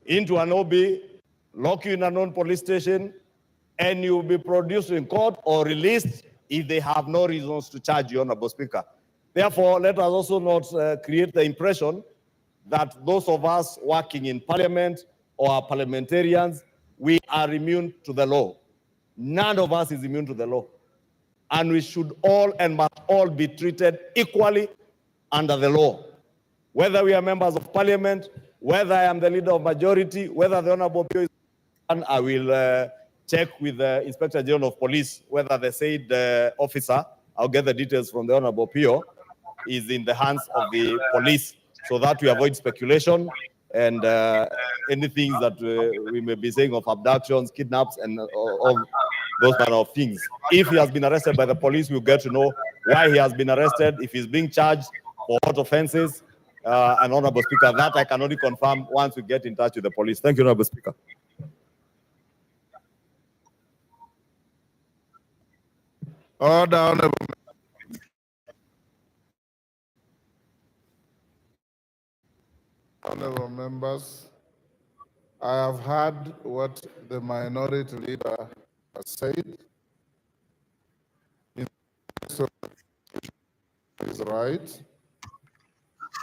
into an OB, lock you in a non-police station, and you'll be produced in court or released if they have no reasons to charge you, Honorable Speaker. Therefore, let us also not create the impression that those of us working in parliament or are parliamentarians, we are immune to the law. None of us is immune to the law. And we should all and must all be treated equally under the law. Whether we are members of parliament, whether I am the leader of majority, whether the Honorable Pio is one, I will check with the Inspector General of Police whether the said officer, I'll get the details from the Honorable Pio, is in the hands of the police, so that we avoid speculation and anything that we may be saying of abductions, kidnaps, and all those kind of things. If he has been arrested by the police, we'll get to know why he has been arrested, if he's being charged for what offenses, and Honorable Speaker, that I can only confirm once we get in touch with the police. Thank you, Honorable Speaker. Order, honorable members. I have heard what the minority leader has said. Is right.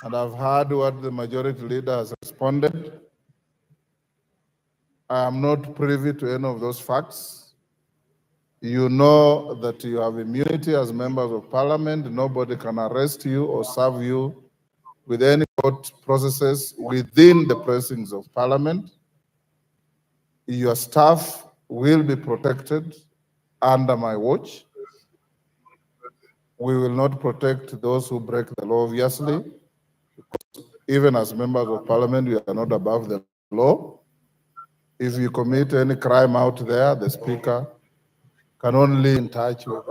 And I've heard what the majority leader has responded. I am not privy to any of those facts. You know that you have immunity as members of parliament. Nobody can arrest you or serve you with any court processes within the precincts of parliament. Your staff will be protected under my watch. We will not protect those who break the law, obviously. Even as members of parliament, we are not above the law. If you commit any crime out there, the speaker can only in touch with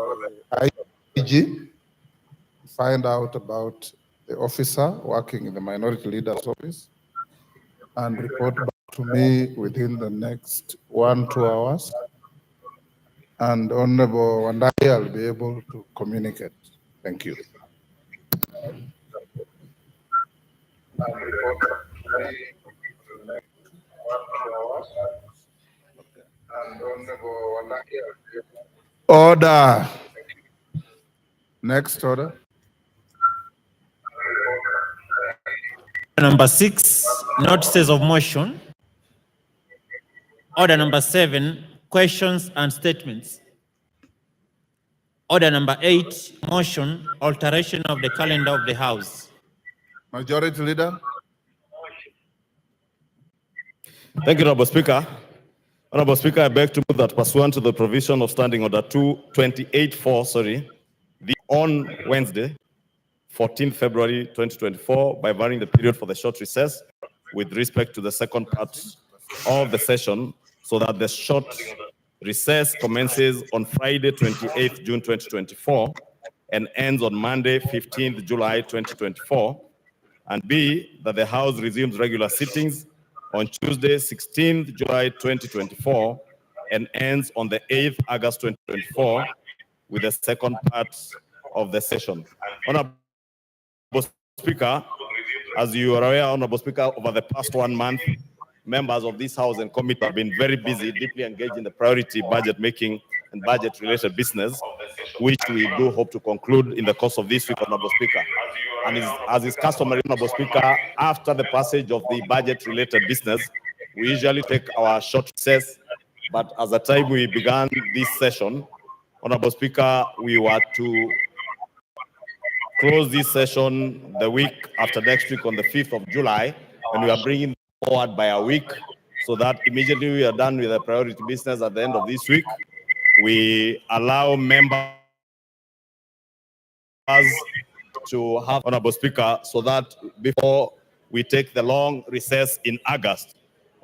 IG, find out about the officer working in the minority leader's office, and report back to me within the next 1-2 hours. And Honorable Wandai, I'll be able to communicate. Thank you. Order. Next order. Number 6, notices of motion. Order number 7, questions and statements. Order number 8, motion, alteration of the calendar of the House. Majority Leader. Thank you, Honorable Speaker. Honorable Speaker, I beg to move that pursuant to the provision of Standing Order 228-4, on Wednesday, 14th February 2024, by varying the period for the short recess with respect to the second part of the session, so that the short recess commences on Friday, 28th June 2024, and ends on Monday, 15th July 2024, and B, that the House resumes regular sittings on Tuesday, 16th July 2024, and ends on the 8th August 2024, with the second part of the session. Honorable Speaker, as you are aware, Honorable Speaker, over the past 1 month, members of this House and committee have been very busy, deeply engaged in the priority budget making and budget-related business, which we do hope to conclude in the course of this week, Honorable Speaker. And as is customary, Honorable Speaker, after the passage of the budget-related business, we usually take our short recess. But at the time we began this session, Honorable Speaker, we were to close this session the week after next week on the 5th of July, and we are bringing forward by a week, so that immediately we are done with the priority business at the end of this week. We allow members to have, Honorable Speaker, so that before we take the long recess in August.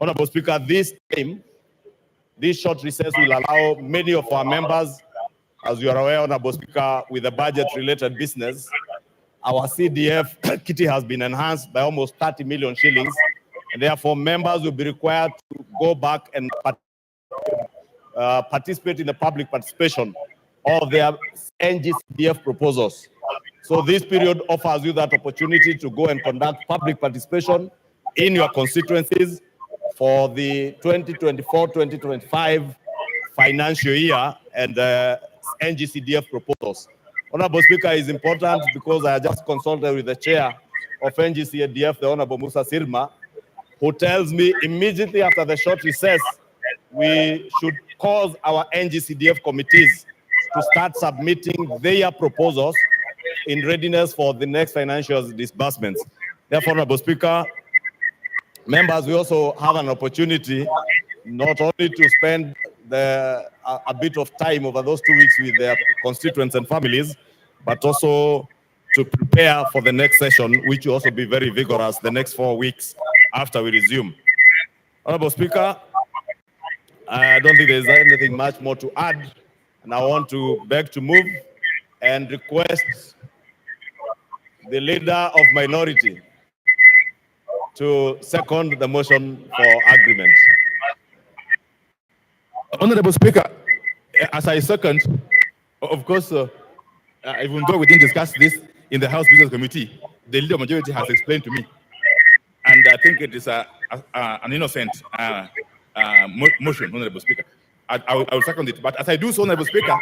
Honorable Speaker, this time, this short recess will allow many of our members, as you are aware, Honorable Speaker, with the budget-related business, our CDF kitty has been enhanced by almost 30 million shillings, and therefore members will be required to go back and participate in the public participation of their NGCDF proposals. So this period offers you that opportunity to go and conduct public participation in your constituencies for the 2024-2025 financial year and NGCDF proposals. Honorable Speaker, is important because I just consulted with the chair of NGCDF, the Honorable Musa Sirma, who tells me immediately after the short recess, we should cause our NGCDF committees to start submitting their proposals in readiness for the next financial disbursements. Therefore, Honorable Speaker, members, we also have an opportunity not only to spend a bit of time over those 2 weeks with their constituents and families, but also to prepare for the next session, which will also be very vigorous the next 4 weeks after we resume. Honorable Speaker, I don't think there's anything much more to add, and I want to beg to move and request the leader of minority to second the motion for agreement. Honorable Speaker, as I second, of course, even though we didn't discuss this in the House Business Committee, the leader majority has explained to me, and I think it is an innocent motion, Honorable Speaker. I will second it, but as I do so, Honorable Speaker,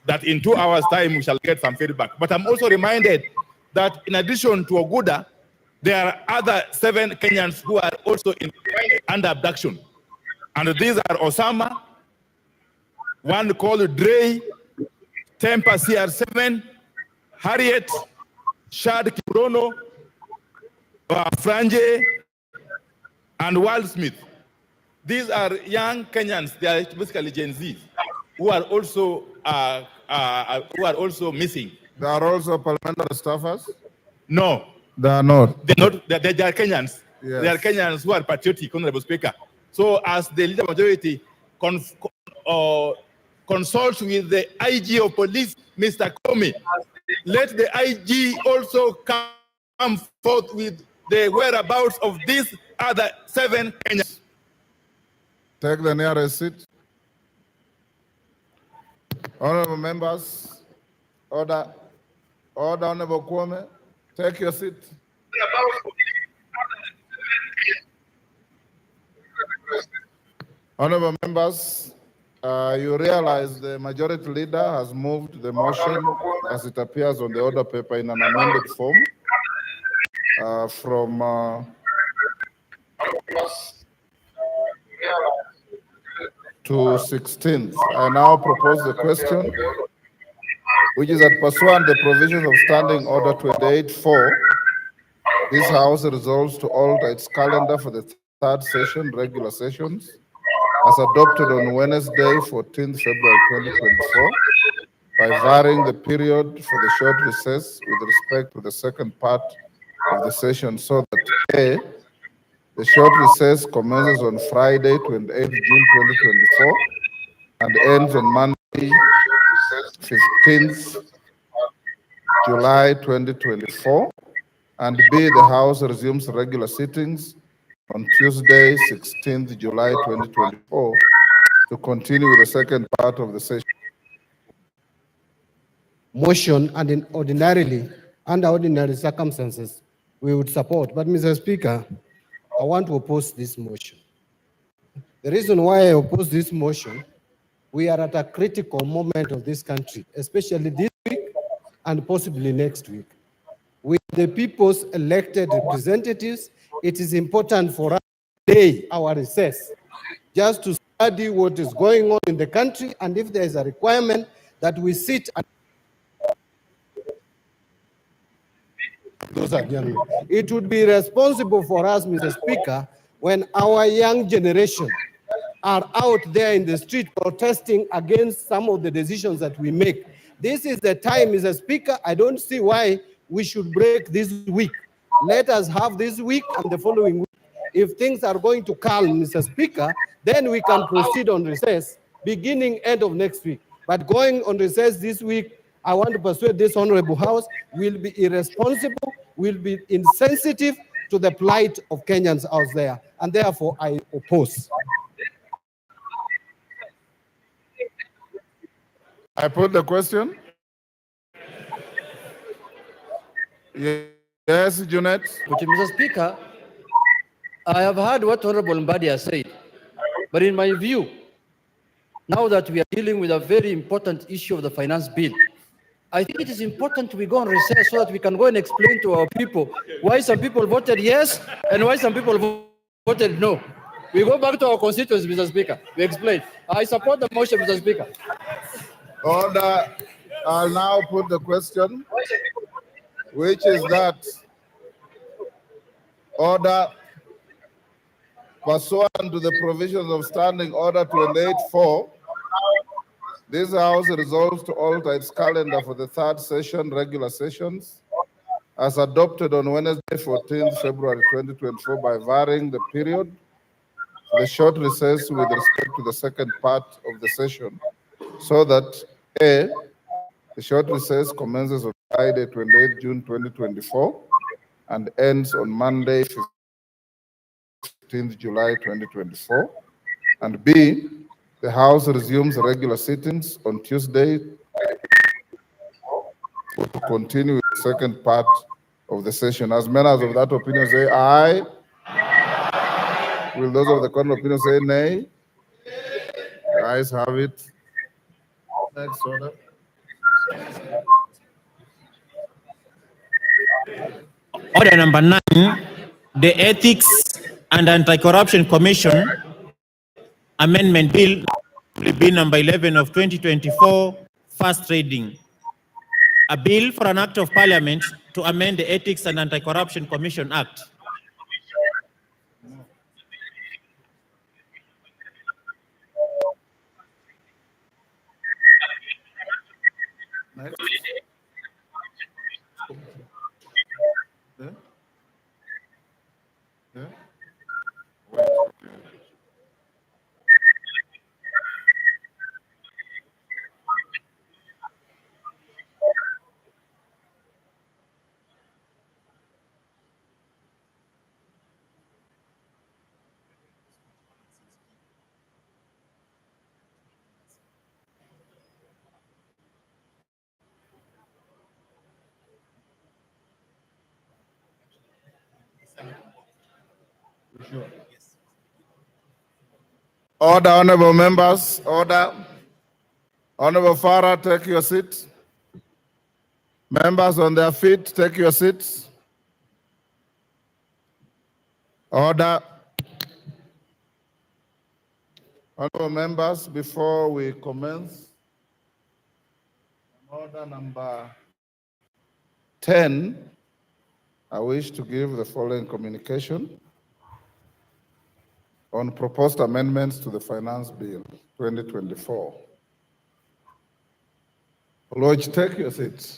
that in 2 hours' time we shall get some feedback. But I'm also reminded that in addition to Oguda, there are other 7 Kenyans who are also under abduction. And these are Osama, one called Dre, Temper CR7, Harriet, Shad Kiprono, Franje, and Wal Smith. These are young Kenyans, they are basically Gen Z, who are also missing. They are also parliamentary staffers? No. They are not. They are Kenyans. Yes. They are Kenyans who are patriotic, Honorable Speaker. So as the leader majority consults with the IG of police, Mr. Comey, let the IG also come forth with the whereabouts of these other 7 Kenyans. Take the nearest seat. Honorable members, order, Honorable Kwame, take your seat. Honorable members, you realize the majority leader has moved the motion as it appears on the order paper in an amended form from to 16th. I now propose the question, which is that pursuant the provisions of Standing Order 28-4, this House resolves to alter its calendar for the 3rd session, regular sessions, as adopted on Wednesday, 14th February 2024, by varying the period for the short recess with respect to the second part of the session, so that A, the short recess commences on Friday, 28th June 2024, and ends on Monday, 15th July 2024, and B, the House resumes regular sittings on Tuesday, 16th July 2024, to continue with the second part of the session. Motion, and ordinarily, under ordinary circumstances, we would support. But, Mr. Speaker, I want to oppose this motion. The reason why I oppose this motion, we are at a critical moment of this country, especially this week and possibly next week. With the people's elected representatives, it is important for us to delay our recess just to study what is going on in the country, and if there is a requirement that we sit and those are young. It would be responsible for us, Mr. Speaker, when our young generation are out there in the street protesting against some of the decisions that we make. This is the time, Mr. Speaker. I don't see why we should break this week. Let us have this week and the following week. If things are going to calm, Mr. Speaker, then we can proceed on recess beginning end of next week. But going on recess this week, I want to persuade this honorable House, will be irresponsible, will be insensitive to the plight of Kenyans out there, and therefore I oppose. I put the question. Yes. Yes, Junet. But Mr. Speaker, I have heard what Honorable Mbadi has said, but in my view, now that we are dealing with a very important issue of the finance bill, I think it is important we go on recess so that we can go and explain to our people why some people voted yes and why some people voted no. We go back to our constituents, Mr. Speaker. We explain. I support the motion, Mr. Speaker. Order. I'll now put the question, which is that order pursuant to the provisions of Standing Order 284, this House resolves to alter its calendar for the third session, regular sessions, as adopted on Wednesday, 14th February 2024, by varying the period for the short recess with respect to the second part of the session, so that A, the short recess commences on Friday, 28 June 2024, and ends on Monday, 15th July 2024, and B, the House resumes regular sittings on Tuesday to continue with the second part of the session. As members of that opinion say aye. Will those of the contrary opinion say nay? The ayes have it. Next order. Order number 9, the Ethics and Anti-Corruption Commission Amendment Bill, Bill number 11 of 2024, first reading. A bill for an act of parliament to amend the Ethics and Anti-Corruption Commission Act. Next. Yeah. Yeah. Order, honorable members, order. Honorable Farah, take your seat. Members on their feet, take your seats. Order. Honorable members, before we commence, order number 10, I wish to give the following communication on proposed amendments to the Finance Bill 2024. Lodge, take your seat.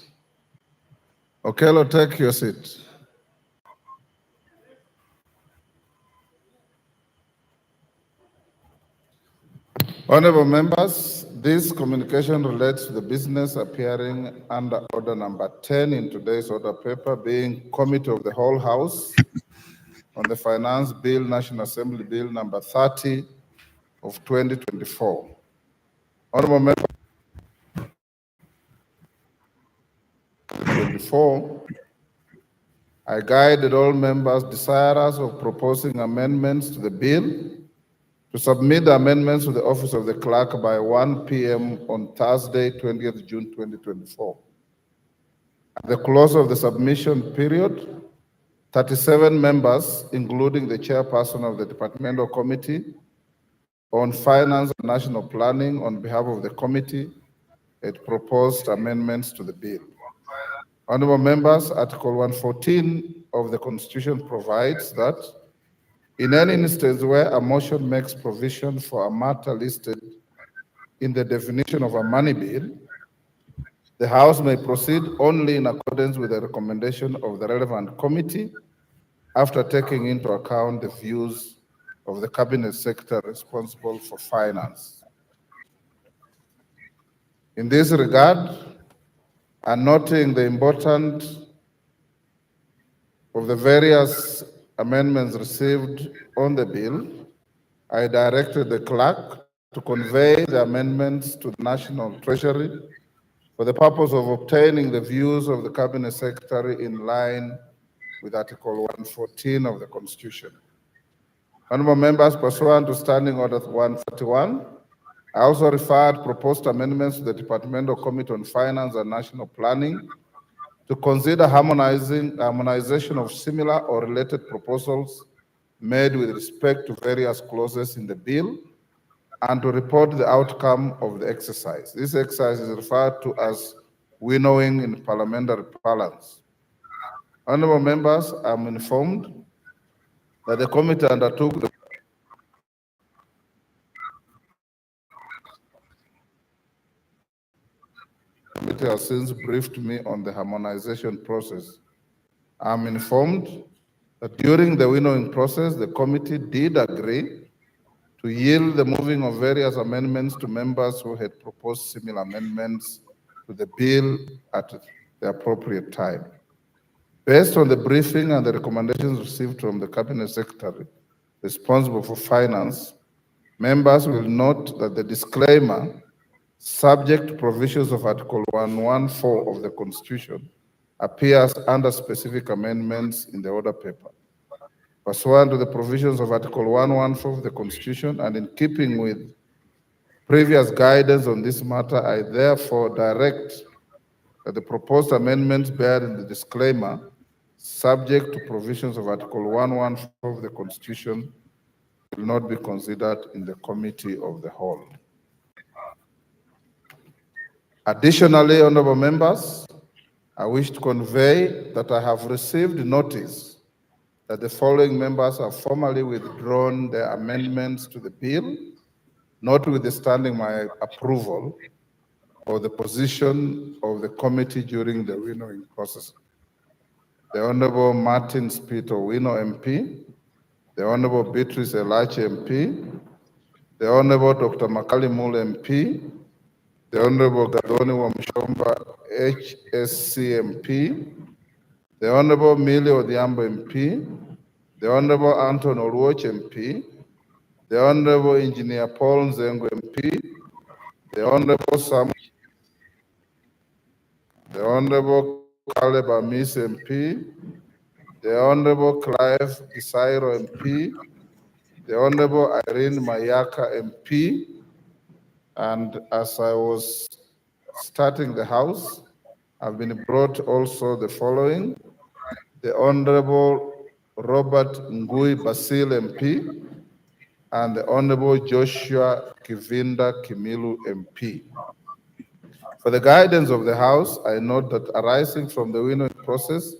Okello, take your seat. Honorable members, this communication relates to the business appearing under order number 10 in today's order paper, being Committee of the Whole House on the Finance Bill, National Assembly Bill number 30 of 2024. Honorable members, 2024, I guided all members desirous of proposing amendments to the bill to submit the amendments to the Office of the Clerk by 1 p.m. on Thursday, 20th June 2024. At the close of the submission period, 37 members, including the chairperson of the Departmental Committee on Finance and National Planning on behalf of the committee, had proposed amendments to the bill. Honorable members, Article 114 of the Constitution provides that in any instance where a motion makes provision for a matter listed in the definition of a money bill, the House may proceed only in accordance with the recommendation of the relevant committee after taking into account the views of the Cabinet Secretary responsible for finance. In this regard, and noting the importance of the various amendments received on the bill, I directed the clerk to convey the amendments to the National Treasury for the purpose of obtaining the views of the Cabinet Secretary in line with Article 114 of the Constitution. Honorable members, pursuant to Standing Order 131, I also referred proposed amendments to the Departmental Committee on Finance and National Planning to consider harmonization of similar or related proposals made with respect to various clauses in the bill and to report the outcome of the exercise. This exercise is referred to as winnowing in parliamentary parlance. Honorable members, I'm informed that the committee undertook the committee has since briefed me on the harmonization process. I'm informed that during the winnowing process, the committee did agree to yield the moving of various amendments to members who had proposed similar amendments to the bill at the appropriate time. Based on the briefing and the recommendations received from the Cabinet Secretary responsible for finance, members will note that the disclaimer, subject to provisions of Article 114 of the Constitution, appears under specific amendments in the order paper. Pursuant to the provisions of Article 114 of the Constitution and in keeping with previous guidance on this matter, I therefore direct that the proposed amendments bear in the disclaimer, subject to provisions of Article 114 of the Constitution, will not be considered in the Committee of the Whole. Additionally, honorable members, I wish to convey that I have received notice that the following members have formally withdrawn their amendments to the bill, notwithstanding my approval or the position of the committee during the winnowing process. The Honorable Martin Spito Wino MP, the Honorable Beatrice Elache MP, the Honorable Dr. Makali Mule MP, the Honorable Gadoni Wamshomba HSC MP, the Honorable Millie Odhiambo MP, the Honorable Anton Oluoch MP, the Honorable Engineer Paul Nzengo MP, the Honorable the Honorable Caleb Amis MP, the Honorable Clive Gisairo MP, the Honorable Irene Mayaka MP, and as I was starting the House, I've been brought also the following: the Honorable Robert Ngui Basil MP, and the Honorable Joshua Kivinda Kimilu MP. For the guidance of the House, I note that arising from the winnowing process,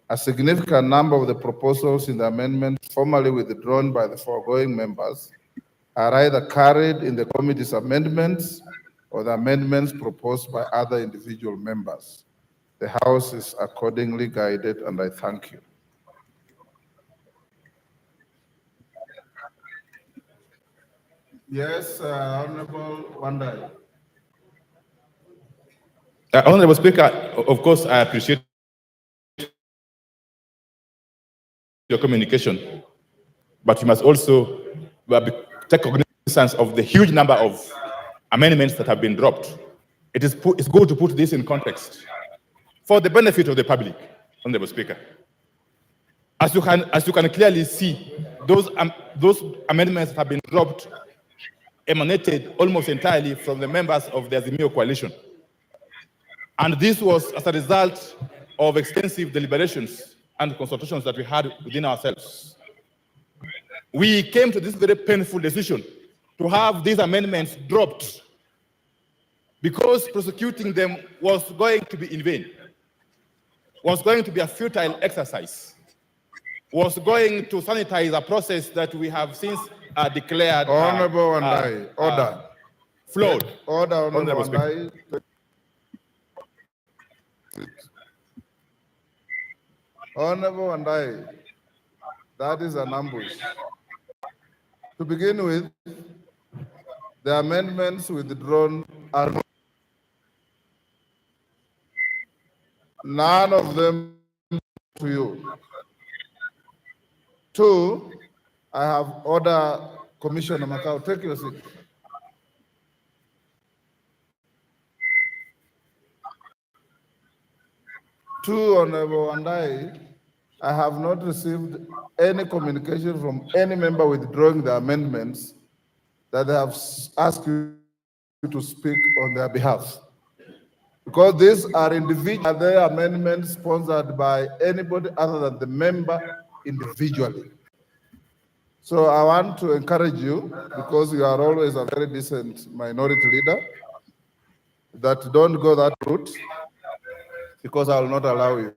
a significant number of the proposals in the amendment formally withdrawn by the foregoing members are either carried in the committee's amendments or the amendments proposed by other individual members. The House is accordingly guided, and I thank you. Yes, Honorable Wandai. Honorable Speaker, of course, I appreciate your communication, but you must also take cognizance of the huge number of amendments that have been dropped. It's good to put this in context for the benefit of the public, Honorable Speaker. As you can clearly see, those amendments that have been dropped emanated almost entirely from the members of the Azimio coalition. And this was as a result of extensive deliberations and consultations that we had within ourselves. We came to this very painful decision to have these amendments dropped because prosecuting them was going to be in vain, was going to be a futile exercise, was going to sanitize a process that we have since declared Honorable Wandai, order. Flawed. Order, Honorable Wandai. Honorable Wandai, that is an ambush. To begin with, the amendments withdrawn are none of them to you. Two, I have order Commissioner Macau, take your seat. Two, Honorable Wandai, I have not received any communication from any member withdrawing the amendments that they have asked you to speak on their behalf. Because these are individual, their amendments sponsored by anybody other than the member individually. So I want to encourage you, because you are always a very decent minority leader, that don't go that route, because I will not allow you.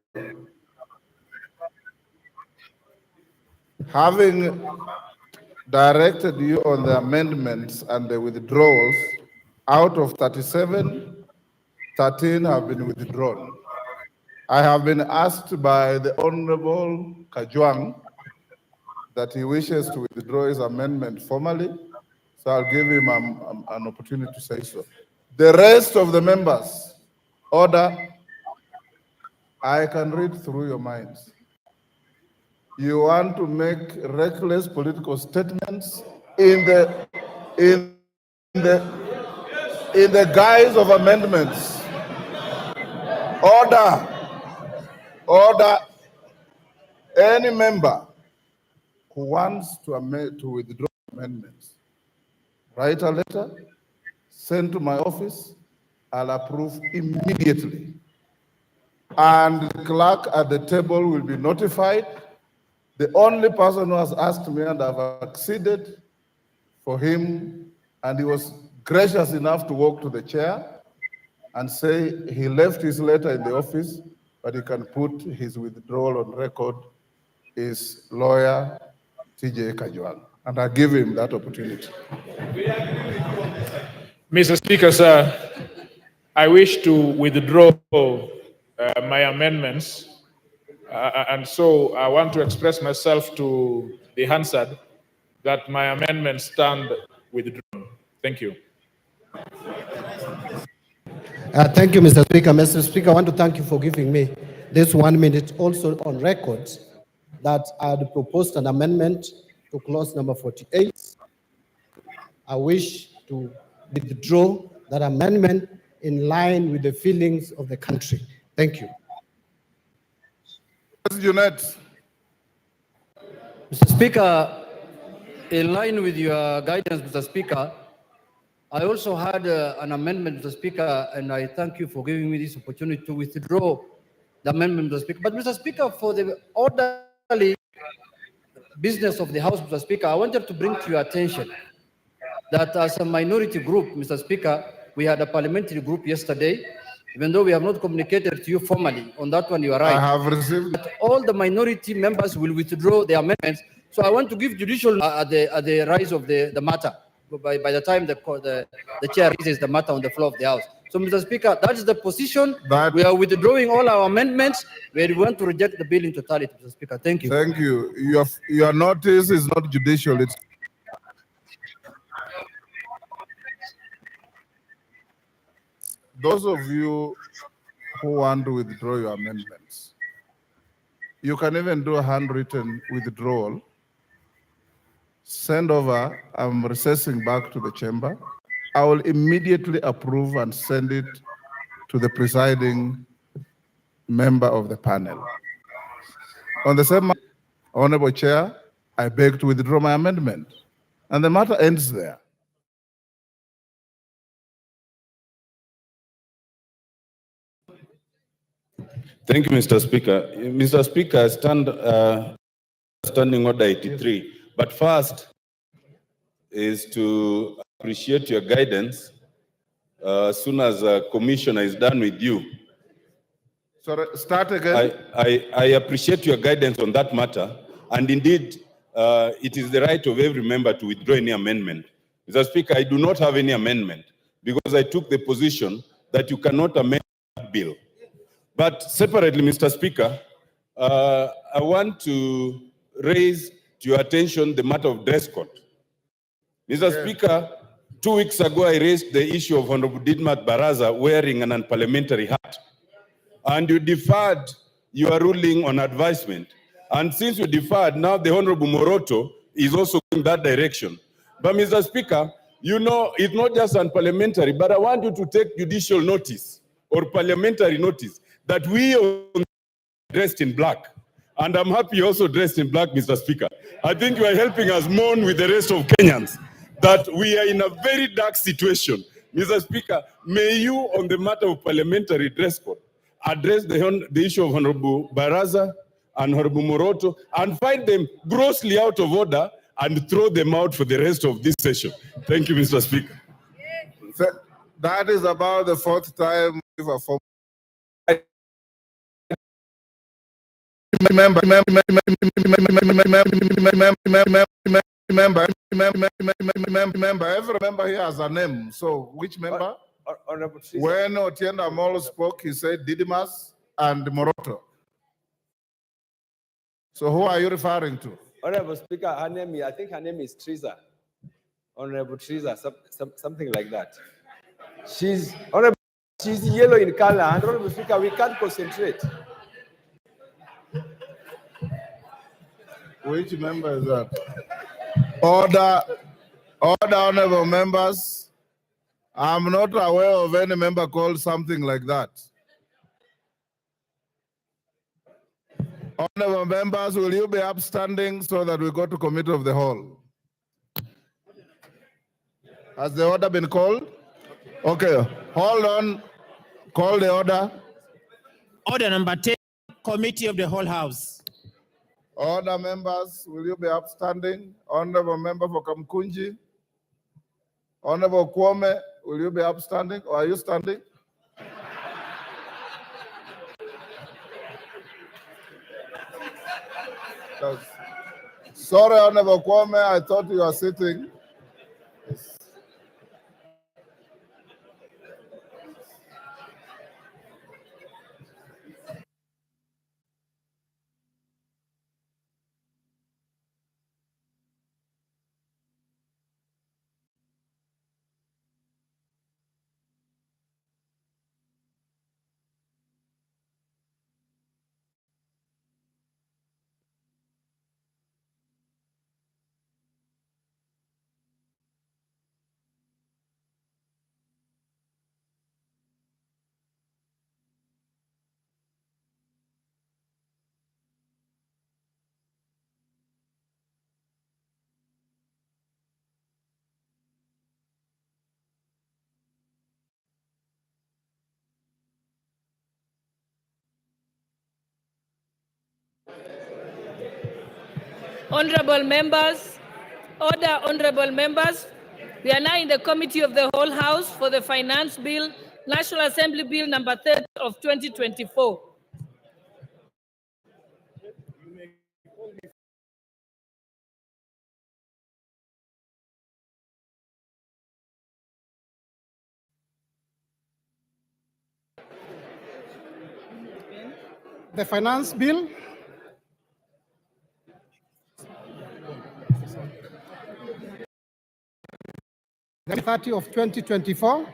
Having directed you on the amendments and the withdrawals, out of 37, 13 have been withdrawn. I have been asked by the Honorable Kajwang that he wishes to withdraw his amendment formally, so I'll give him an opportunity to say so. The rest of the members, order. I can read through your minds. You want to make reckless political statements in the guise of amendments. Order. Order. Any member who wants to withdraw amendments, write a letter, send to my office, I'll approve immediately. And the clerk at the table will be notified. The only person who has asked me, and I've acceded for him, and he was gracious enough to walk to the chair and say he left his letter in the office, but he can put his withdrawal on record, is lawyer TJ Kajwang. And I give him that opportunity. Mr. Speaker, sir, I wish to withdraw my amendments, and so I want to express myself to the Hansard that my amendments stand withdrawn. Thank you. Thank you, Mr. Speaker. Mr. Speaker, I want to thank you for giving me this 1 minute also on record that I had proposed an amendment to clause number 48. I wish to withdraw that amendment in line with the feelings of the country. Thank you. Junet. Mr. Speaker, in line with your guidance, Mr. Speaker, I also had an amendment, Mr. Speaker, and I thank you for giving me this opportunity to withdraw the amendment, Mr. Speaker. But, Mr. Speaker, for the orderly business of the House, Mr. Speaker, I wanted to bring to your attention that as a minority group, Mr. Speaker, we had a parliamentary group yesterday, even though we have not communicated to you formally. On that one, you are right. I have received. But all the minority members will withdraw their amendments. So I want to give judicial at the rise of the matter, by the time the chair raises the matter on the floor of the House. So, Mr. Speaker, that is the position. We are withdrawing all our amendments where we want to reject the bill in totality, Mr. Speaker. Thank you. Thank you. Your notice is not judicial. It's those of you who want to withdraw your amendments, you can even do a handwritten withdrawal. Send over. I'm recessing back to the chamber. I will immediately approve and send it to the presiding member of the panel. On the same, Honorable Chair, I beg to withdraw my amendment. And the matter ends there. Thank you, Mr. Speaker. Mr. Speaker, standing order 83. But first is to appreciate your guidance as soon as a commissioner is done with you. Sorry, start again. I appreciate your guidance on that matter. And indeed, it is the right of every member to withdraw any amendment. Mr. Speaker, I do not have any amendment because I took the position that you cannot amend that bill. But separately, Mr. Speaker, I want to raise to your attention the matter of dress code. Mr. Speaker, 2 weeks ago, I raised the issue of Honorable Didmat Baraza wearing an unparliamentary hat. And you deferred your ruling on advisement. And since you deferred, now the Honorable Moroto is also in that direction. But Mr. Speaker, you know, it's not just unparliamentary, but I want you to take judicial notice or parliamentary notice that we are dressed in black. And I'm happy you're also dressed in black, Mr. Speaker. I think you are helping us mourn with the rest of Kenyans that we are in a very dark situation. Mr. Speaker, may you, on the matter of parliamentary dress code, address the issue of Honorable Baraza and Honorable Moroto and find them grossly out of order and throw them out for the rest of this session. Thank you, Mr. Speaker. That is about the fourth time we've a form. Remember, every member here has a name. So which member? When Otienda Amolo spoke, he said Didimas and Moroto. So who are you referring to? Honorable Speaker, her name, I think her name is Teresa. Honorable Teresa, something like that. She's yellow in color, and Honorable Speaker, we can't concentrate. Which member is that? Order, honorable members. I'm not aware of any member called something like that. Honorable members, will you be upstanding so that we go to committee of the whole? Has the order been called? Okay, hold on. Call the order. Order number 10, Committee of the Whole House. Order members, will you be upstanding? Honorable member for Kamkunji. Honorable Kwame, will you be upstanding or are you standing? Sorry, Honorable Kwame, I thought you were sitting. Honorable members, order, honorable members. We are now in the Committee of the Whole House for the Finance Bill, National Assembly Bill number 30 of 2024. The Finance Bill. The 30 of 2024.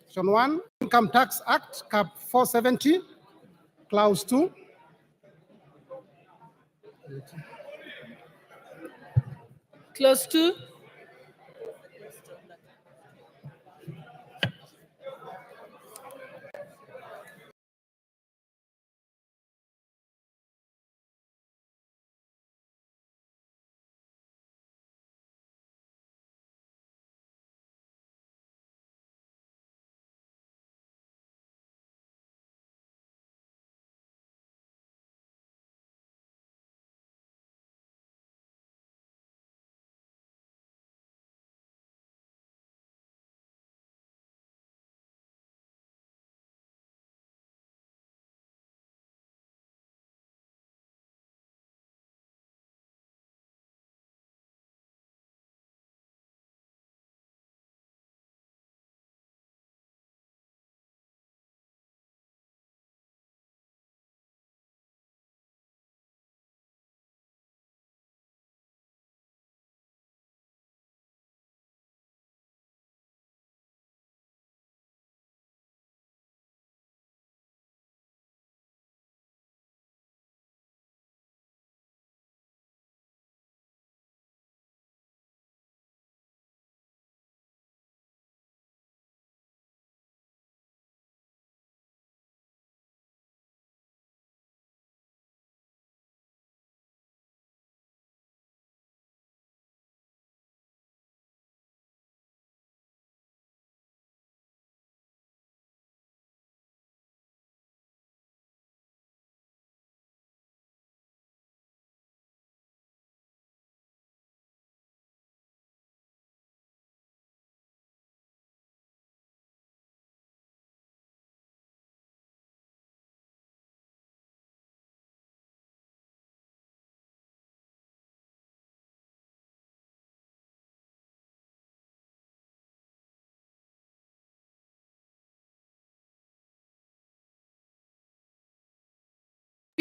Section 1, Income Tax Act, Cap 470, Clause 2. Clause 2.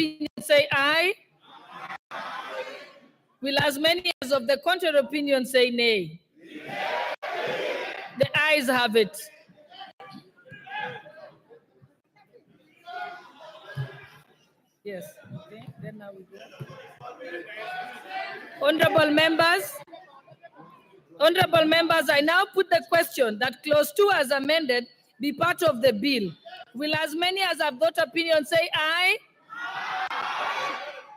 opinion say aye? Will as many as of the contrary opinion say nay? The ayes have it. Yes. Okay. Then now we go. Honorable members, I now put the question that clause 2 as amended be part of the bill. Will as many as have that opinion say aye?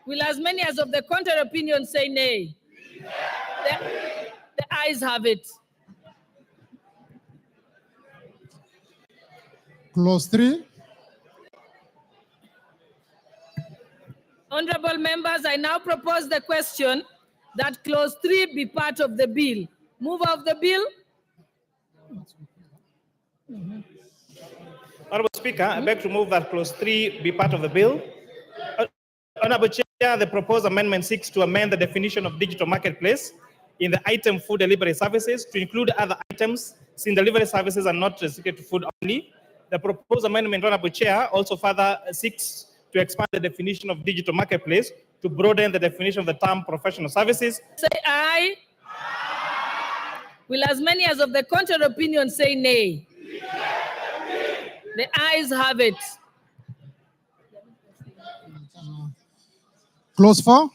Will as many as of the contrary opinion say nay? The ayes have it. Clause 3. Honorable members, I now propose the question that clause 3 be part of the bill. Mover of the bill? Honorable Speaker, I beg to move that clause 3 be part of the bill. Honorable Chair, the proposed amendment seeks to amend the definition of digital marketplace in the item food delivery services to include other items, since delivery services are not restricted to food only. The proposed amendment, Honorable Chair, also further seeks to expand the definition of digital marketplace to broaden the definition of the term professional services. Say aye. Will as many as of the contrary opinion say nay? The ayes have it. Clause 4.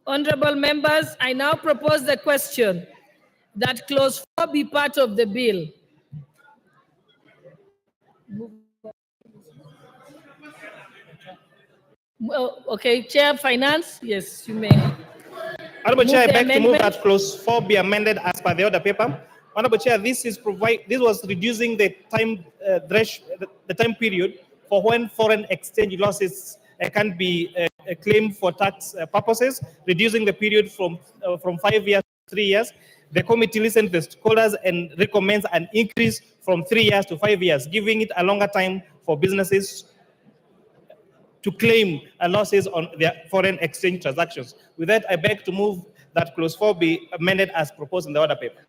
Honorable members, I now propose the question that clause 4 be part of the bill. Okay, Chair Finance, yes, you may. Honorable Chair, I beg to move amendment. that clause 4 be amended as per the order paper. Honorable Chair, this was reducing the time the time period for when foreign exchange losses can be claimed for tax purposes, reducing the period from 5 years to 3 years. The committee listened to the stakeholders and recommends an increase from 3 years to 5 years, giving it a longer time for businesses to claim losses on their foreign exchange transactions. With that, I beg to move that clause 4 be amended as proposed in the order paper.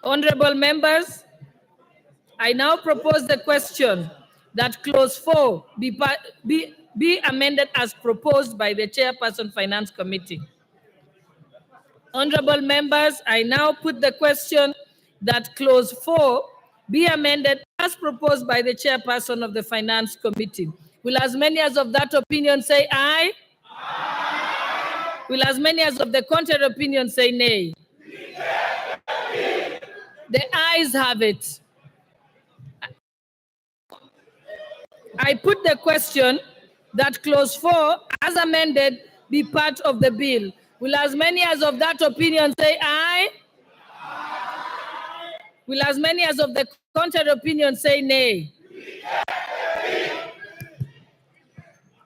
Honorable members, I now propose the question that clause 4 be amended as proposed by the Chairperson Finance Committee. Honorable members, I now put the question that clause 4 be amended as proposed by the Chairperson of the Finance Committee. Will as many as of that opinion say aye? Will as many as of the contrary opinion say nay? The ayes have it. I put the question that clause 4 as amended be part of the bill. Will as many as of that opinion say aye? Will as many as of the contrary opinion say nay?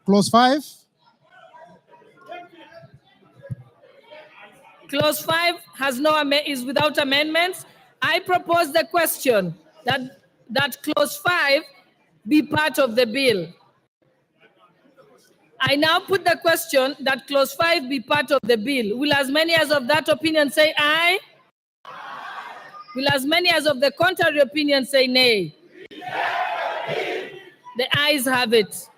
Clause 5. Clause 5 has is without amendments. I propose the question that clause 5 be part of the bill. I now put the question that clause 5 be part of the bill. Will as many as of that opinion say aye? Will as many as of the contrary opinion say nay? The ayes have it.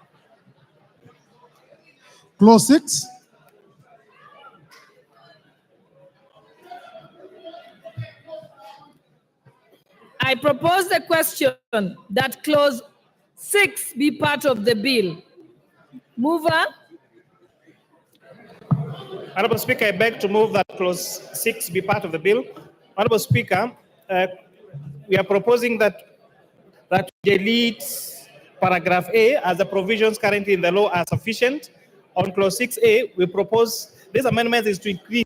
Clause 6. I propose the question that clause 6 be part of the bill. Mover? Honorable Speaker, I beg to move that clause 6 be part of the bill. Honorable Speaker, we are proposing that delete paragraph A as the provisions currently in the law are sufficient. On clause 6A, we propose this amendment is to increase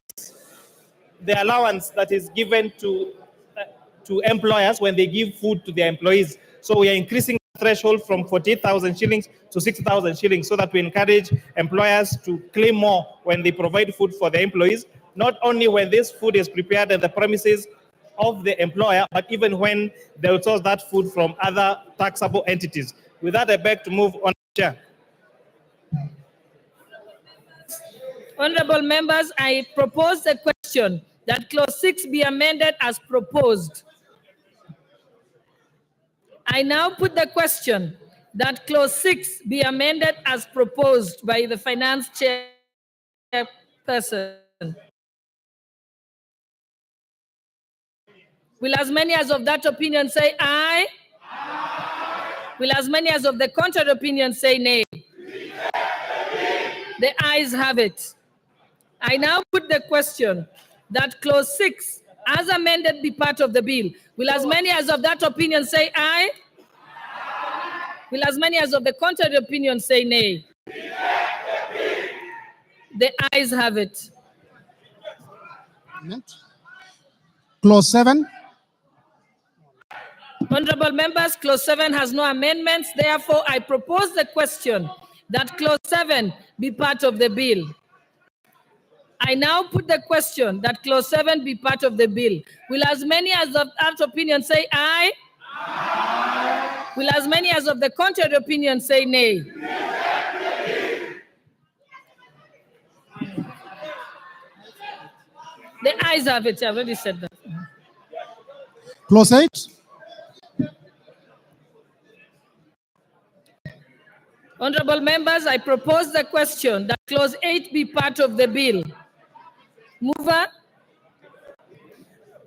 the allowance that is given to employers when they give food to their employees. So we are increasing the threshold from 48,000 shillings to 60,000 shillings so that we encourage employers to claim more when they provide food for their employees, not only when this food is prepared at the premises of the employer, but even when they will source that food from other taxable entities. With that, I beg to move on, Chair. Honorable members, I propose the question that clause 6 be amended as proposed. I now put the question that clause 6 be amended as proposed by the finance chairperson. Will as many as of that opinion say aye? Will as many as of the contrary opinion say nay? The ayes have it. I now put the question that clause 6 as amended be part of the bill. Will as many as of that opinion say aye? Will as many as of the contrary opinion say nay? The ayes have it. Clause 7. Honorable members, clause 7 has no amendments. Therefore, I propose the question that clause 7 be part of the bill. I now put the question that clause 7 be part of the bill. Will as many as of that opinion say aye? Will as many as of the contrary opinion say nay? The ayes have it. I've already said that. Clause 8. Honorable members, I propose the question that clause 8 be part of the bill. Mover?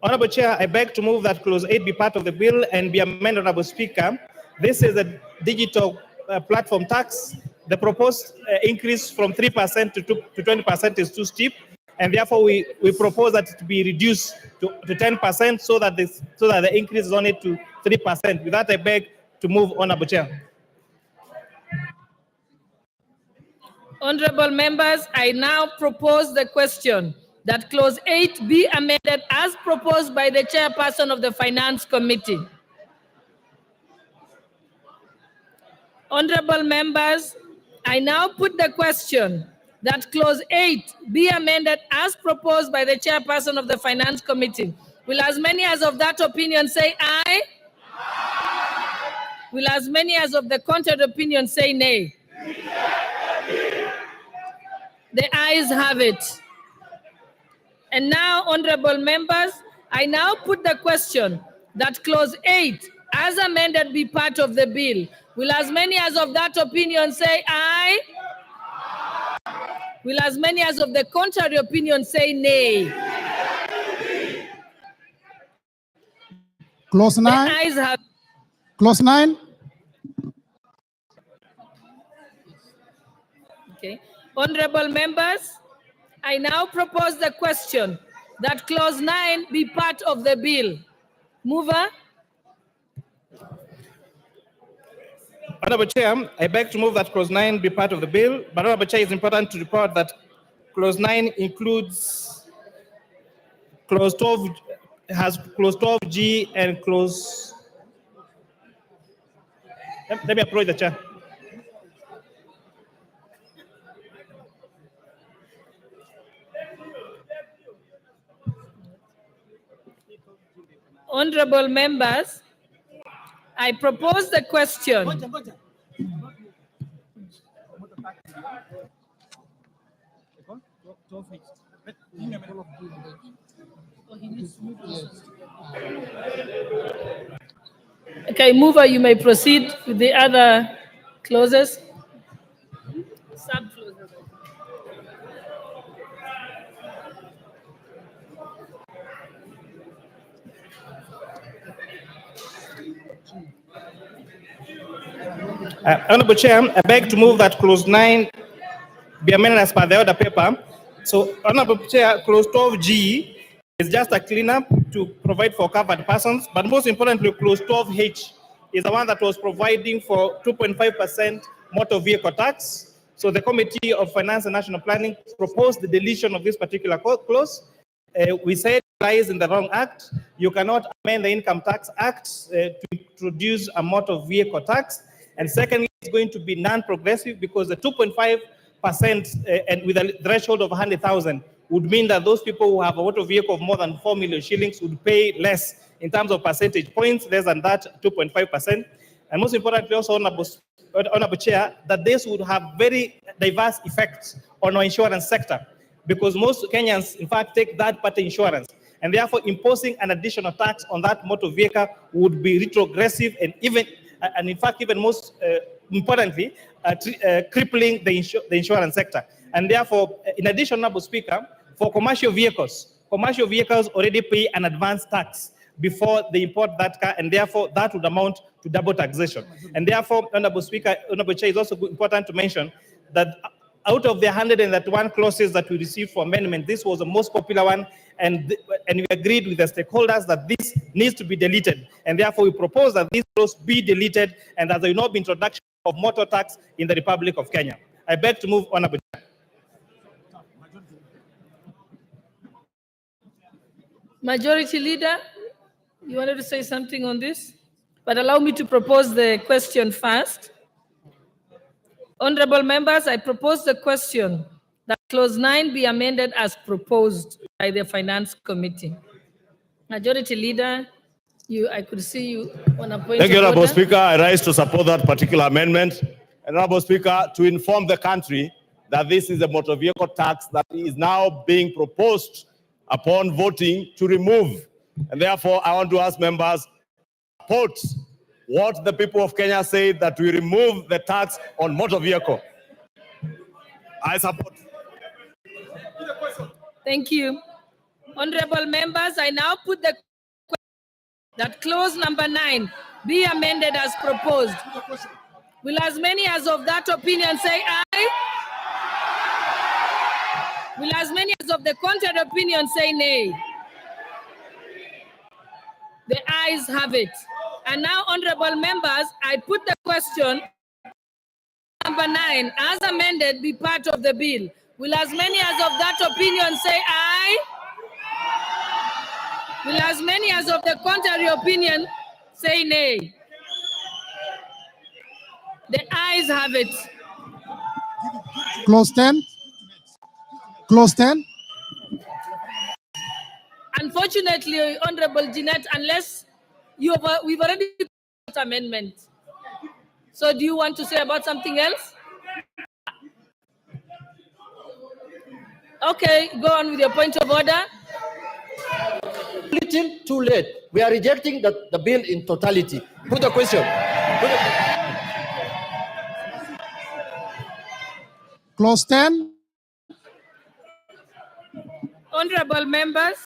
Honorable Chair, I beg to move that clause 8 be part of the bill and be amended, Honorable Speaker. This is a digital platform tax. The proposed increase from 3% to 20% is too steep, and therefore we propose that it to be reduced to 10% so that the increase is only to 3%. With that, I beg to move, Honorable Chair. Honorable members, I now propose the question that clause 8 be amended as proposed by the chairperson of the Finance Committee. Honorable members, I now put the question that clause 8 be amended as proposed by the chairperson of the Finance Committee. Will as many as of that opinion say aye? Will as many as of the contrary opinion say nay? The ayes have it. And now, honorable members, I now put the question that clause 8 as amended be part of the bill. Will as many as of that opinion say aye? Will as many as of the contrary opinion say nay? Clause 9. The ayes have. Clause 9. Okay. Honorable members, I now propose the question that clause 9 be part of the bill. Mover? Honorable Chair, I beg to move that clause 9 be part of the bill, but Honorable Chair, it's important to report that clause 9 includes clause 12, has clause 12G and clause. Let me approach the chair. Honorable members, I propose the question. Okay, mover, you may proceed with the other clauses. Sub-clauses. Honorable Chair, I beg to move that clause 9 be amended as per the order paper. So, Honorable Chair, clause 12G is just a cleanup to provide for covered persons, but most importantly, clause 12H is the one that was providing for 2.5% motor vehicle tax. So the Committee of Finance and National Planning proposed the deletion of this particular clause. We said it lies in the wrong act. You cannot amend the Income Tax Act to introduce a motor vehicle tax. And secondly, it's going to be non-progressive because the 2.5% and with a threshold of 100,000 would mean that those people who have a motor vehicle of more than 4 million shillings would pay less in terms of percentage points, less than that 2.5%. And most importantly, also, Honorable Chair, that this would have very diverse effects on our insurance sector because most Kenyans, in fact, take third-party insurance. and therefore imposing an additional tax on that motor vehicle would be retrogressive and even, and in fact, even most importantly, crippling the insurance sector. And therefore, in addition, Honorable Speaker, for commercial vehicles already pay an advance tax before they import that car, and therefore that would amount to double taxation. And therefore, Honorable Speaker, Honorable Chair, it's also important to mention that out of the 101 clauses that we received for amendment, this was the most popular one, and we agreed with the stakeholders that this needs to be deleted. And therefore, we propose that this clause be deleted and that there will not be introduction of motor tax in the Republic of Kenya. I beg to move, Honorable Chair. Majority Leader, you wanted to say something on this? But allow me to propose the question first. Honorable members, I propose the question that clause 9 be amended as proposed by the Finance Committee. Majority Leader, I could see you on a point Thank you, of Honorable order. Speaker. I rise to support that particular amendment. And Honorable Speaker, to inform the country that this is a motor vehicle tax that is now being proposed upon voting to remove. And therefore, I want to ask members to support what the people of Kenya say, that we remove the tax on motor vehicle. I support. Thank you. Honorable members, I now put the question that clause number 9 be amended as proposed. Will as many as of that opinion say aye? Will as many as of the contrary opinion say nay? The ayes have it. And now, honorable members, I put the question number 9 as amended be part of the bill. Will as many as of that opinion say aye? Will as many as of the contrary opinion say nay? The ayes have it. Clause 10. Clause 10. Unfortunately, Honorable Jeanette, unless we've already put amendment. So do you want to say about something else? Okay, go on with your point of order. Little too late. We are rejecting the bill in totality. Put the question. Clause 10. Honorable members,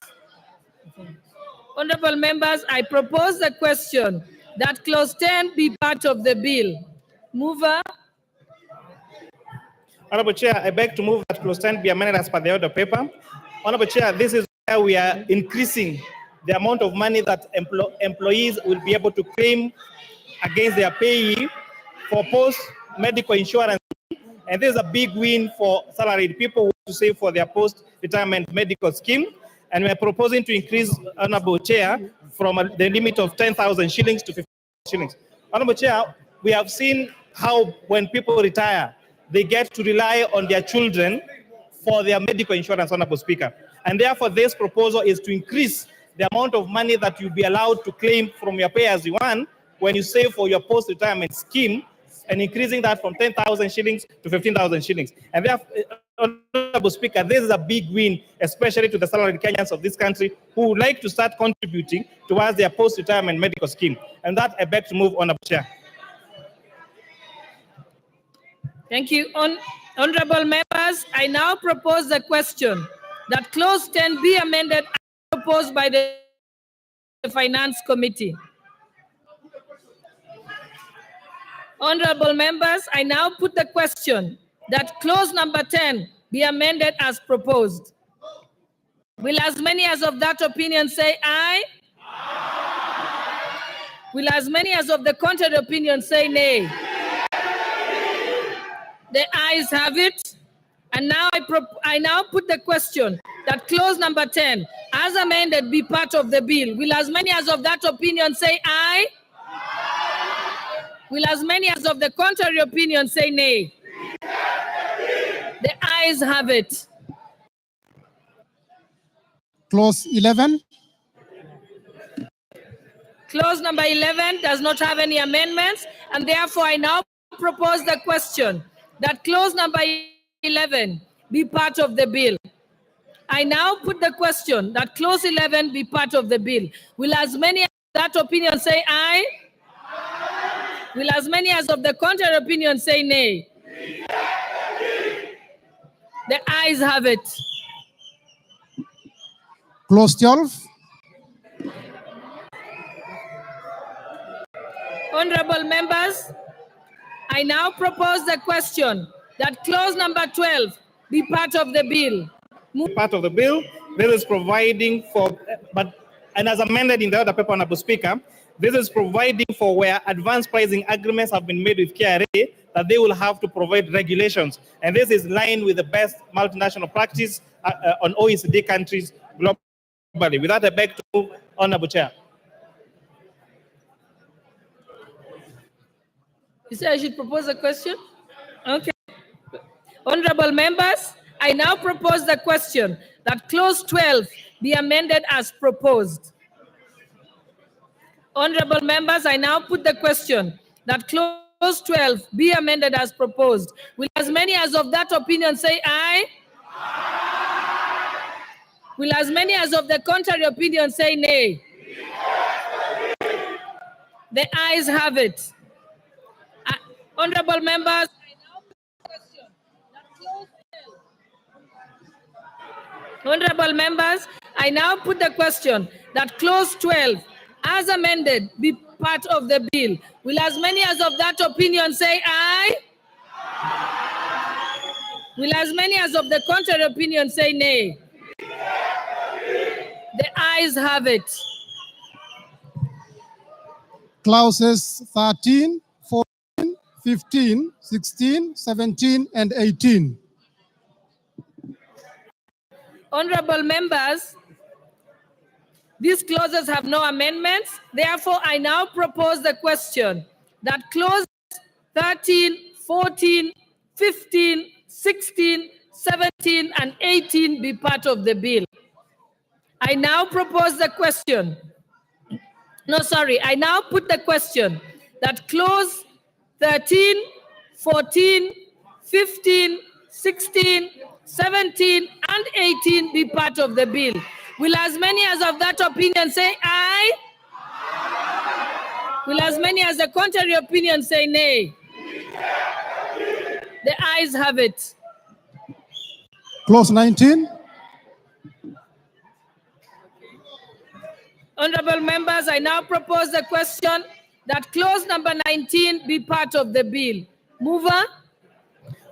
I propose the question that clause 10 be part of the bill. Mover. Honorable Chair, I beg to move that clause 10 be amended as per the order paper. Honorable Chair, this is where we are increasing the amount of money that employees will be able to claim against their payee for post-medical insurance. And this is a big win for salaried people who want to save for their post-retirement medical scheme. And we are proposing to increase, Honorable Chair, from the limit of 10,000 shillings to 15,000 shillings. Honorable Chair, we have seen how when people retire, they get to rely on their children for their medical insurance, Honorable Speaker. And therefore, this proposal is to increase the amount of money that you'll be allowed to claim from your pay as you earn when you save for your post-retirement scheme, and increasing that from 10,000 shillings to 15,000 shillings. And therefore, Honorable Speaker, this is a big win, especially to the salaried Kenyans of this country who would like to start contributing towards their post-retirement medical scheme. And that I beg to move, Honorable Chair. Thank you. Honorable members, I now propose the question that clause 10 be amended as proposed by the Finance Committee. Honorable members, I now put the question that clause number 10 be amended as proposed. Will as many as of that opinion say aye? Will as many as of the contrary opinion say nay? The ayes have it. And now I now put the question that clause number 10 as amended be part of the bill. Will as many as of that opinion say aye? Will as many as of the contrary opinion say nay? The ayes have it. Clause 11. Clause number 11 does not have any amendments, and therefore I now propose the question that clause number 11 be part of the bill. I now put the question that clause 11 be part of the bill. Will as many as that opinion say aye? Will as many as of the contrary opinion say nay? The ayes have it. Clause 12. Honorable members, I now propose the question that clause number 12 be part of the bill. Part of the bill. This is providing for, and as amended in the other paper, Honorable Speaker, this is providing for where advanced pricing agreements have been made with KRA, that they will have to provide regulations. And this is in line with the best multinational practice on OECD countries globally. With that, I beg to move, Honorable Chair. You say I should propose a question? Okay. Honorable members, I now propose the question that clause 12 be amended as proposed. Honorable members, I now put the question that clause 12 be amended as proposed. Will as many as of that opinion say aye? Will as many as of the contrary opinion say nay? The ayes have it. Honorable members, I now put the question that clause 12. Honorable members, I now put the question that clause 12, as amended, be part of the bill. Will as many as of that opinion say aye? Will as many as of the contrary opinion say nay? The ayes have it. Clauses 13, 14, 15, 16, 17, and 18. Honorable members, these clauses have no amendments. Therefore, I now propose the question that clauses 13, 14, 15, 16, 17, and 18 be part of the bill. I now propose the question. No, sorry. I now put the question that clause 13, 14, 15, 16, 17, and 18 be part of the bill. Will as many as of that opinion say aye? Will as many as the contrary opinion say nay? The ayes have it. Clause 19. Honorable members, I now propose the question that clause number 19 be part of the bill. Mover?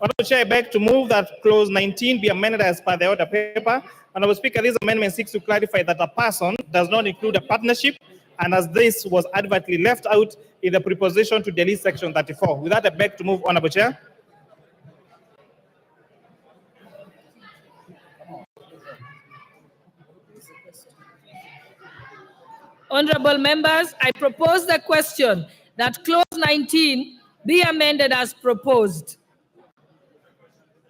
Honorable Chair, I beg to move that clause 19 be amended as per the order paper. Honorable Speaker, this amendment seeks to clarify that a person does not include a partnership, and as this was advertly left out in the preposition to delete section 34. With that, I beg to move, Honorable Chair. Honorable members, I propose the question that clause 19 be amended as proposed.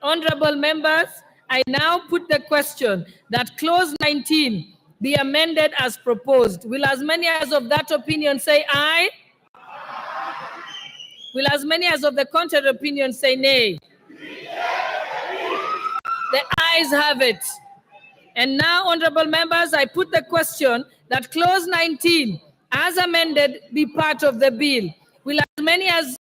Honorable members, I now put the question that clause 19 be amended as proposed. Will as many as of that opinion say aye? Will as many as of the contrary opinion say nay? The ayes have it. And now, honorable members, I put the question that clause 19, as amended, be part of the bill. Will as many as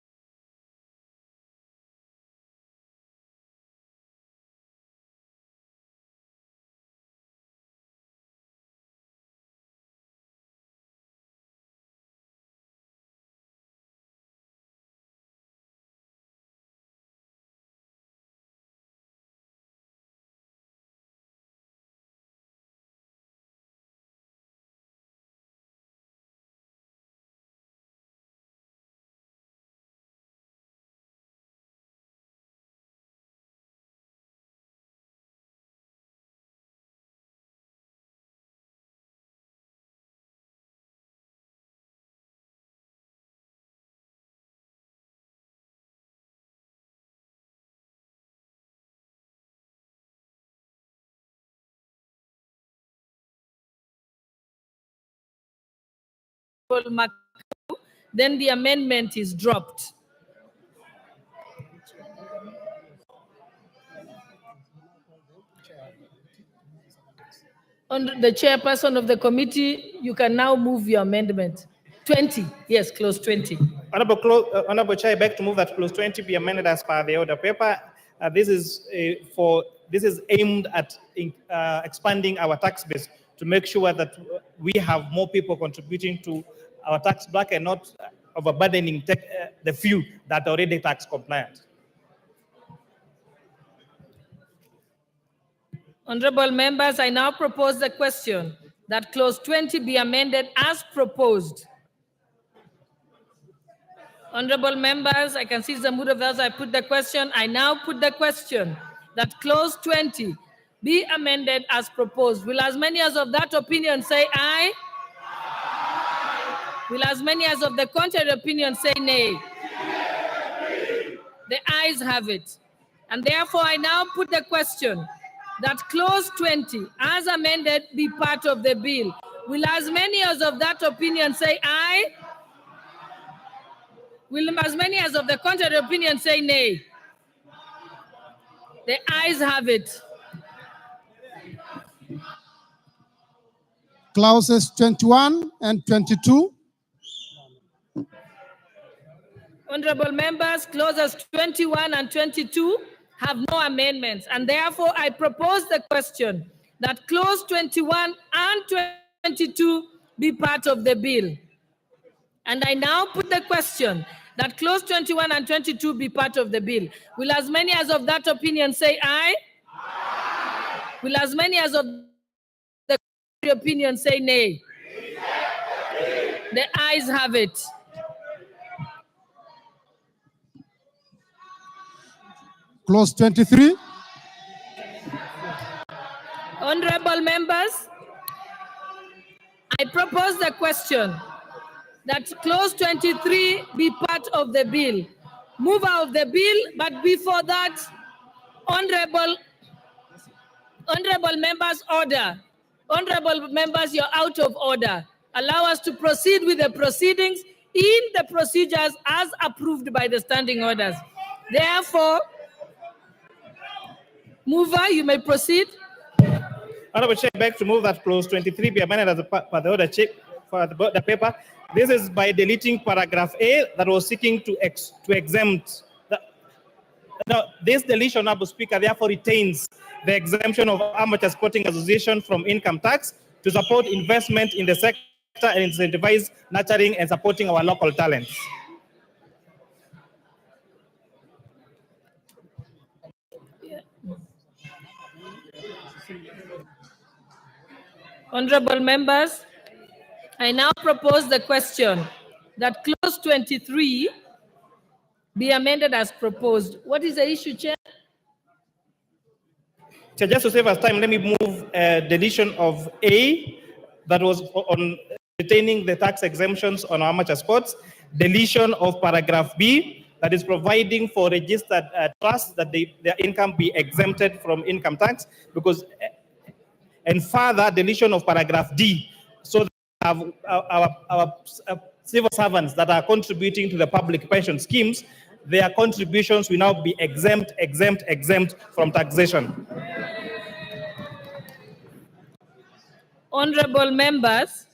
then the amendment is dropped. On the chairperson of the committee, you can now move your amendment. 20, yes, clause 20. Honorable Chair, I beg to move that clause 20 be amended as per the order paper. This is aimed at expanding our tax base to make sure that we have more people contributing to our tax bracket and not overburdening the few that are already tax compliant. Honorable members, I now propose the question that clause 20 be amended as proposed. Honorable members, I can see the mood of those. I put the question. I now put the question that clause 20 be amended as proposed. Will as many as of that opinion say aye? Will as many as of the contrary opinion say nay? The ayes have it. And therefore, I now put the question that clause 20, as amended, be part of the bill. Will as many as of that opinion say aye? Will as many as of the contrary opinion say nay? The ayes have it. Clauses 21 and 22. Honorable members, clauses 21 and 22 have no amendments, and therefore I propose the question that clause 21 and 22 be part of the bill. And I now put the question that clause 21 and 22 be part of the bill. Will as many as of that opinion say aye? Aye. Will as many as of the opinion say nay? The ayes have it. Clause 23. Honorable members, I propose the question that clause 23 be part of the bill. Move out of the bill, but before that, honorable members, order. Honorable members, you're out of order. Allow us to proceed with the proceedings in the procedures as approved by the standing orders. Therefore, mover, you may proceed. Honorable Chair, I beg to move that clause 23 be amended as per the order check for the paper. This is by deleting paragraph A that was seeking to exempt. Now, this deletion, Honorable Speaker, therefore retains the exemption of amateur sporting association from income tax to support investment in the sector and incentivize nurturing and supporting our local talents. Honorable members, I now propose the question that clause 23 be amended as proposed. What is the issue, Chair? Chair, just to save us time, let me move deletion of A that was on retaining the tax exemptions on amateur sports, deletion of paragraph B that is providing for registered trusts that their income be exempted from income tax, because and further deletion of paragraph D, so that our civil servants that are contributing to the public pension schemes, their contributions will now be exempt from taxation. Honorable members,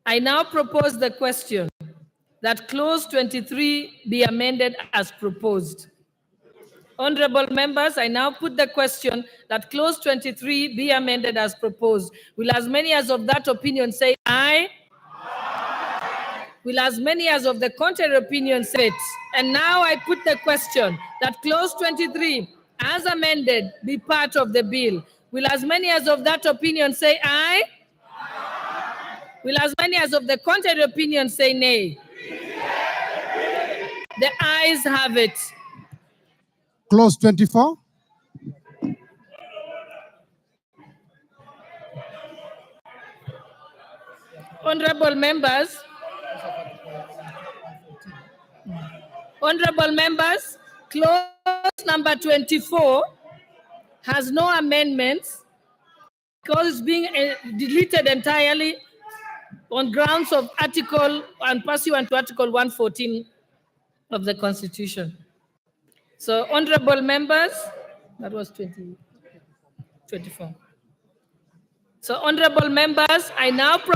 I now propose the question that clause 23 be amended as proposed. Honorable members, I now put the question that clause 23 be amended as proposed. Will as many as of that opinion say aye? Aye. Will as many as of the contrary opinion say it? And now I put the question that clause 23 as amended be part of the bill. Will as many as of that opinion say aye? Aye. Will as many as of the contrary opinion say nay? The ayes have it. Clause 24. Honorable members, clause number 24 has no amendments because it's being deleted entirely on grounds of article and pursuant to Article 114 of the Constitution. So, honorable members, that was 24. So, honorable members, I now